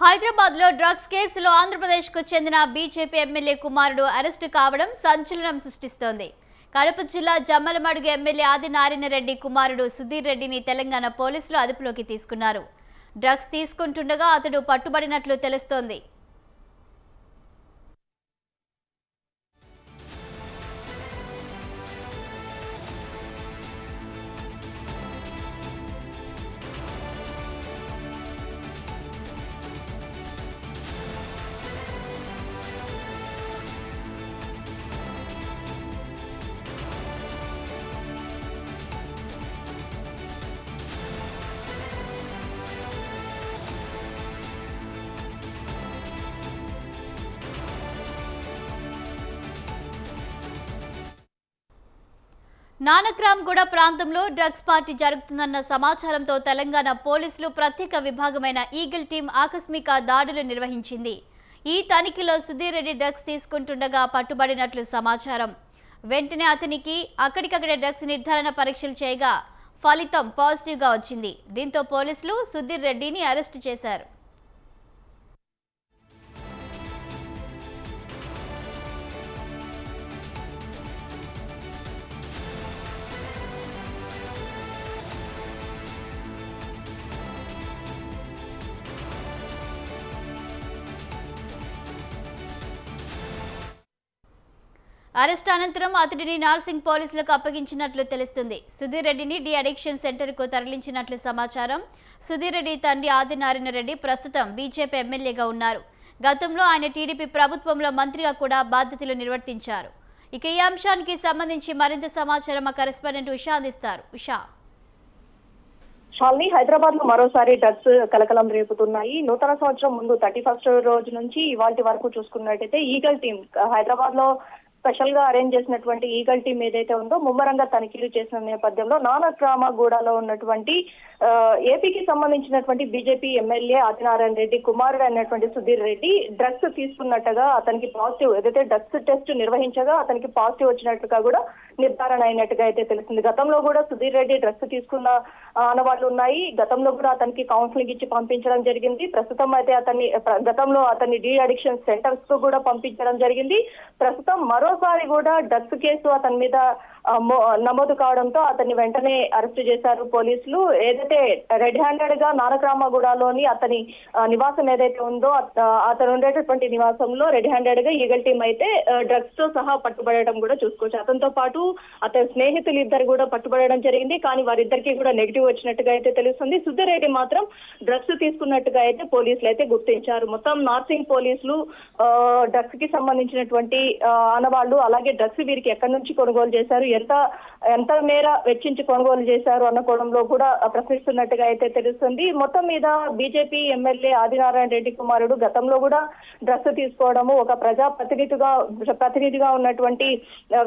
హైదరాబాద్ లో డ్రగ్స్ కేసులో ఆంధ్రప్రదేశ్ కు చెందిన బీజేపీ ఎమ్మెల్యే కుమారుడు అరెస్టు కావడం సంచలనం సృష్టిస్తోంది. కడప జిల్లా జమ్మలమడుగు ఎమ్మెల్యే ఆదినారాయణ రెడ్డి కుమారుడు సుధీర్ రెడ్డిని తెలంగాణ పోలీసులు అదుపులోకి తీసుకున్నారు. డ్రగ్స్ తీసుకుంటుండగా అతడు పట్టుబడినట్లు తెలుస్తోంది. నానక్రామ్గూడ ప్రాంతంలో డ్రగ్స్ పార్టీ జరుగుతుందన్న సమాచారంతో తెలంగాణ పోలీసులు ప్రత్యేక విభాగమైన ఈగిల్ టీం ఆకస్మిక దాడులు నిర్వహించింది. ఈ తనిఖీలో సుధీర్ రెడ్డి డ్రగ్స్ తీసుకుంటుండగా పట్టుబడినట్లు సమాచారం. వెంటనే అతనికి అక్కడికక్కడే డ్రగ్స్ నిర్ధారణ పరీక్షలు చేయగా ఫలితం పాజిటివ్గా వచ్చింది. దీంతో పోలీసులు సుధీర్ రెడ్డిని అరెస్టు చేశారు. అరెస్ట్ అనంతరం అతడిని నార్సింగ్ పోలీసులకు అప్పగించినట్లు తెలుస్తుంది. సుధీర్ రెడ్డిని డి అడిక్షన్ సెంటర్కు తరలించినట్లు సమాచారం. సుధీర్ రెడ్డి తండ్రి ఆదినారాయణ రెడ్డి ప్రస్తుతం బీజేపీ ఎమ్మెల్యేగా ఉన్నారు. గతంలో ఆయన టీడీపీ ప్రభుత్వంలో మంత్రిగా కూడా బాధ్యతలు నిర్వర్తించారు. ఇక ఈ అంశానికి సంబంధించి మరింత సమాచారం మా కరెస్పాండెంట్ ఉషా అందిస్తారు. ఉషా, షాల్ని, హైదరాబాద్ లో మరోసారి డ్రగ్స్ కలకలం రేపుతున్నాయి. నూతన సంవత్సరం ముందు 31st రోజు నుంచి ఇవాళ వరకు చూసుకున్నట్టయితే ఈగల్ టీం హైదరాబాద్ లో స్పెషల్ గా అరేంజ్ చేసినటువంటి ఈగల్ టీం ఏదైతే ఉందో ముమ్మరంగా తనిఖీలు చేసిన నేపథ్యంలో నానక్రామ్గూడలో ఉన్నటువంటి ఏపీకి సంబంధించినటువంటి బీజేపీ ఎమ్మెల్యే ఆదినారాయణ రెడ్డి కుమారుడు అయినటువంటి సుధీర్ రెడ్డి డ్రగ్స్ తీసుకున్నట్టుగా అతనికి పాజిటివ్, ఏదైతే డ్రగ్స్ టెస్ట్ నిర్వహించగా అతనికి పాజిటివ్ వచ్చినట్టుగా కూడా నిర్ధారణ అయినట్టుగా అయితే తెలిసింది. గతంలో కూడా సుధీర్ రెడ్డి డ్రగ్స్ తీసుకున్న ఆనవాళ్లు ఉన్నాయి. గతంలో కూడా అతనికి కౌన్సిలింగ్ ఇచ్చి పంపించడం జరిగింది. ప్రస్తుతం అయితే గతంలో అతన్ని డి అడిక్షన్ సెంటర్స్ కు కూడా పంపించడం జరిగింది. ప్రస్తుతం మరోసారి కూడా డ్రగ్స్ కేసు అతని మీద నమోదు కావడంతో అతన్ని వెంటనే అరెస్టు చేశారు పోలీసులు. ఏదైతే రెడ్ హ్యాండెడ్ గా నానక్రామ్గూడలోని అతని నివాసం ఏదైతే ఉందో అతను ఉండేటటువంటి నివాసంలో రెడ్ హ్యాండెడ్ గా ఈగల్ టీం అయితే డ్రగ్స్ తో సహా పట్టుబడడం కూడా చూసుకోవచ్చు. అతనితో పాటు అతని స్నేహితులు ఇద్దరు కూడా పట్టుబడడం జరిగింది. కానీ వారిద్దరికి కూడా నెగిటివ్ వచ్చినట్టుగా అయితే తెలుస్తుంది. సుధీర్ రెడ్డి మాత్రం డ్రగ్స్ తీసుకున్నట్టుగా అయితే పోలీసులు అయితే గుర్తించారు. మొత్తం నార్సింగ్ పోలీసులు డ్రగ్స్ కి సంబంధించినటువంటి ఆనవాళ్లు, అలాగే డ్రగ్స్ వీరికి ఎక్కడి నుంచి కొనుగోలు చేశారు, ఎంత మేర వెచ్చించి కొనుగోలు చేశారు అన్న కోణంలో కూడా ప్రశ్నిస్తున్నట్టుగా అయితే తెలుస్తుంది. మొత్తం మీద బీజేపీ ఎమ్మెల్యే ఆదినారాయణ రెడ్డి కుమారుడు గతంలో కూడా డ్రగ్స్ తీసుకోవడము, ఒక ప్రతినిధిగా ఉన్నటువంటి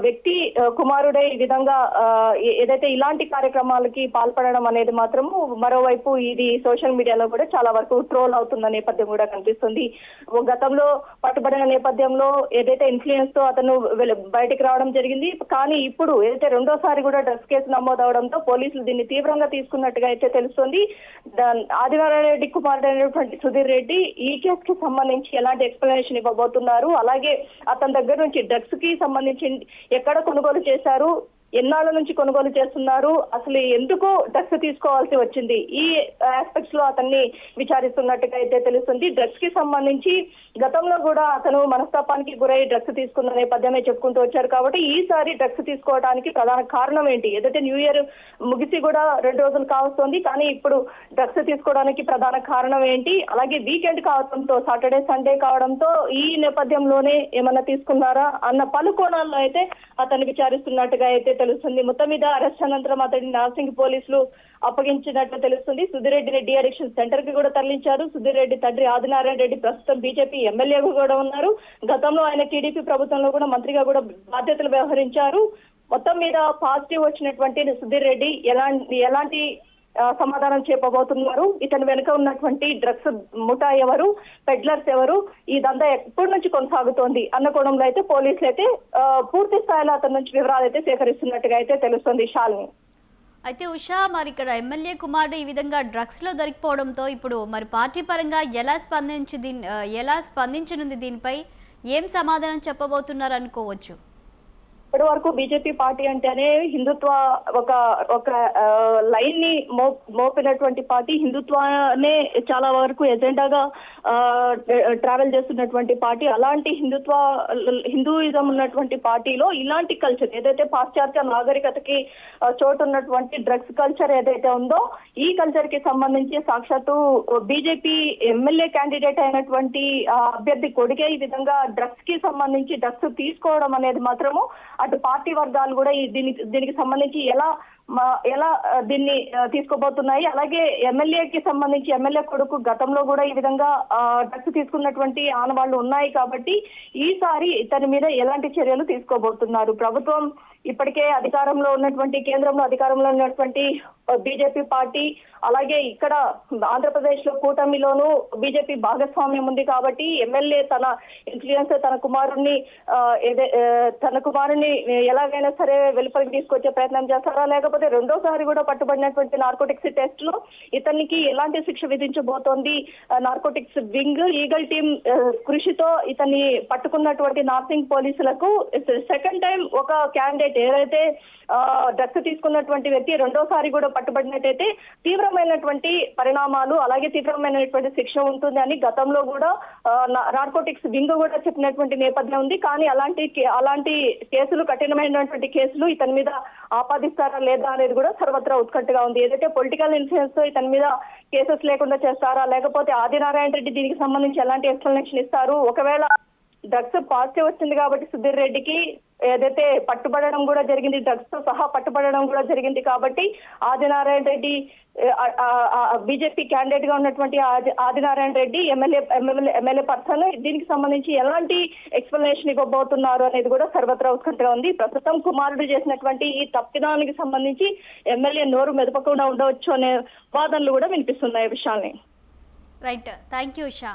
వ్యక్తి కుమారుడే ఈ విధంగా ఏదైతే ఇలాంటి కార్యక్రమాలకి పాల్పడడం అనేది మాత్రము మరోవైపు ఇది సోషల్ మీడియాలో కూడా చాలా వరకు ట్రోల్ అవుతున్న నేపథ్యం కూడా కనిపిస్తుంది. గతంలో పట్టుబడిన నేపథ్యంలో ఏదైతే ఇన్ఫ్లుయెన్స్ తో అతను బయటికి రావడం జరిగింది. కానీ ఇప్పుడు ఏదైతే రెండోసారి కూడా డ్రగ్స్ కేసు నమోదవడంతో పోలీసులు దీన్ని తీవ్రంగా తీసుకున్నట్టుగా అయితే తెలుస్తుంది. ఆదినారాయణ రెడ్డి కుమారుడు అయినటువంటి సుధీర్ రెడ్డి ఈ కేసుకి సంబంధించి ఎలాంటి ఎక్స్ప్లెనేషన్ ఇవ్వబోతున్నారు, అలాగే అతని దగ్గర నుంచి డ్రగ్స్ కి సంబంధించి ఎక్కడ కొనుగోలు చేశారు, ఎన్నాళ్ళ నుంచి కొనుగోలు చేస్తున్నారు, అసలు ఎందుకు డ్రగ్స్ తీసుకోవాల్సి వచ్చింది, ఈ ఆస్పెక్ట్స్ లో అతన్ని విచారిస్తున్నట్టుగా అయితే తెలుస్తుంది. డ్రగ్స్ కి సంబంధించి గతంలో కూడా అతను మనస్తాపానికి గురై డ్రగ్స్ తీసుకున్న నేపథ్యమే చెప్పుకుంటూ వచ్చారు. కాబట్టి ఈసారి డ్రగ్స్ తీసుకోవడానికి ప్రధాన కారణం ఏంటి, ఏదైతే న్యూ ఇయర్ ముగిసి కూడా 2 రోజులు కావస్తుంది, కానీ ఇప్పుడు డ్రగ్స్ తీసుకోవడానికి ప్రధాన కారణం ఏంటి, అలాగే వీకెండ్ కావడంతో సాటర్డే సండే కావడంతో ఈ నేపథ్యంలోనే ఏమన్నా తీసుకున్నారా అన్న పలు కోణాల్లో అయితే అతన్ని విచారిస్తున్నట్టుగా అయితే తెలుస్తుంది. మొత్తం మీద అరెస్ట్ అనంతరం అతడిని నార్సింగ్ పోలీసులు అప్పగించినట్టు తెలుస్తుంది. సుధీర్ రెడ్డిని డి అడిక్షన్ సెంటర్ కి కూడా తరలించారు. సుధీర్ రెడ్డి తండ్రి ఆదినారాయణ రెడ్డి ప్రస్తుతం బీజేపీ ఎమ్మెల్యేగా కూడా ఉన్నారు. గతంలో ఆయన టీడీపీ ప్రభుత్వంలో కూడా మంత్రిగా కూడా బాధ్యతలు వ్యవహరించారు. మొత్తం మీద పాజిటివ్ వచ్చినటువంటి సుధీర్ రెడ్డి ఎలాంటి సమాధానం చెప్పబోతున్నారు, ఇతని వెనుక ఉన్నటువంటి డ్రగ్స్ ముఠా ఎవరు, పెడ్లర్స్ ఎవరు, ఇదంతా ఎప్పటి నుంచి కొనసాగుతోంది అన్న కోణంలో అయితే పోలీసులు అయితే పూర్తి స్థాయిలో అతని నుంచి వివరాలు అయితే సేకరిస్తున్నట్టుగా అయితే తెలుస్తుంది. శాలిని. అయితే ఉషా, మరి ఇక్కడ ఎమ్మెల్యే కుమారుడు ఈ విధంగా డ్రగ్స్ లో దొరికిపోవడంతో ఇప్పుడు మరి పార్టీ పరంగా ఎలా స్పందించనుంది, దీనిపై ఏం సమాధానం చెప్పబోతున్నారు అనుకోవచ్చు? ఇప్పటి వరకు బీజేపీ పార్టీ అంటేనే హిందుత్వ ఒక ఒక లైన్ ని మోపినటువంటి పార్టీ, హిందుత్వానే చాలా వరకు ఎజెండాగా ట్రావెల్ చేస్తున్నటువంటి పార్టీ. అలాంటి హిందూయిజం ఉన్నటువంటి పార్టీలో ఇలాంటి కల్చర్ ఏదైతే పాశ్చాత్య నాగరికతకి చోటు ఉన్నటువంటి డ్రగ్స్ కల్చర్ ఏదైతే ఉందో, ఈ కల్చర్ కి సంబంధించి సాక్షాత్తు బీజేపీ ఎమ్మెల్యే క్యాండిడేట్ అయినటువంటి అభ్యర్థి కొడుకే ఈ విధంగా డ్రగ్స్ కి సంబంధించి డ్రగ్స్ తీసుకోవడం అనేది మాత్రము అటు పార్టీ వర్గాలు కూడా దీనికి సంబంధించి ఎలా దీన్ని తీసుకోబోతున్నాయి. అలాగే ఎమ్మెల్యేకి సంబంధించి ఎమ్మెల్యే కొడుకు గతంలో కూడా ఈ విధంగా డ్రగ్స్ తీసుకున్నటువంటి ఆనవాళ్లు ఉన్నాయి కాబట్టి ఈసారి ఇతని మీద ఎలాంటి చర్యలు తీసుకోబోతున్నారు? ప్రభుత్వం ఇప్పటికే కేంద్రంలో అధికారంలో ఉన్నటువంటి బీజేపీ పార్టీ, అలాగే ఇక్కడ ఆంధ్రప్రదేశ్ లో కూటమిలోనూ బీజేపీ భాగస్వామ్యం ఉంది కాబట్టి ఎమ్మెల్యే తన ఇన్ఫ్లుయెన్స్ తన కుమారుని ఎలాగైనా సరే వెలుపలికి తీసుకొచ్చే ప్రయత్నం చేస్తారా, లేకపోతే రెండోసారి కూడా పట్టుబడినటువంటి నార్కోటిక్స్ టెస్ట్ లో ఇతనికి ఎలాంటి శిక్ష విధించబోతోంది నార్కోటిక్స్ వింగ్? ఈగల్ టీం కృషితో ఇతన్ని పట్టుకున్నటువంటి నార్సింగ్ పోలీసులకు సెకండ్ టైం ఒక క్యాండిడేట్ ఏదైతే డ్రగ్స్ తీసుకున్నటువంటి వ్యక్తి రెండోసారి కూడా పట్టుబడినట్టయితే తీవ్రమైనటువంటి పరిణామాలు, అలాగే తీవ్రమైనటువంటి శిక్ష ఉంటుంది అని గతంలో కూడా నార్కోటిక్స్ వింగ్ కూడా చెప్పినటువంటి నేపథ్యం ఉంది. కానీ అలాంటి కేసులు, కఠినమైనటువంటి కేసులు ఇతని మీద ఆపాదిస్తారా లేదా అనేది కూడా సర్వత్రా ఉత్కంఠగా ఉంది. ఏదైతే పొలిటికల్ ఇన్ఫ్లుయెన్స్ తో ఇతని మీద కేసెస్ లేకుండా చేస్తారా, లేకపోతే ఆదినారాయణ రెడ్డి దీనికి సంబంధించి ఎలాంటి ఎక్స్ప్లెనేషన్ ఇస్తారు? ఒకవేళ డ్రగ్స్ పాజిటివ్ వచ్చింది కాబట్టి సుధీర్ రెడ్డికి ఏదైతే పట్టుబడడం కూడా జరిగింది, డ్రగ్స్ తో సహా పట్టుబడడం కూడా జరిగింది కాబట్టి ఆదినారాయణ రెడ్డి బీజేపీ క్యాండిడేట్ గా ఉన్నటువంటి ఆదినారాయణ రెడ్డి ఎమ్మెల్యే పర్సన్ దీనికి సంబంధించి ఎలాంటి ఎక్స్ప్లెనేషన్ ఇవ్వబోతున్నారు అనేది కూడా సర్వత్రా ఉత్కంఠగా ఉంది. ప్రస్తుతం కుమారుడు చేసినటువంటి ఈ తప్పిదానికి సంబంధించి ఎమ్మెల్యే నోరు మెదపకుండా ఉండవచ్చు అనే వాదనలు కూడా వినిపిస్తున్నాయి విషయాన్ని. Right, thank you Usha.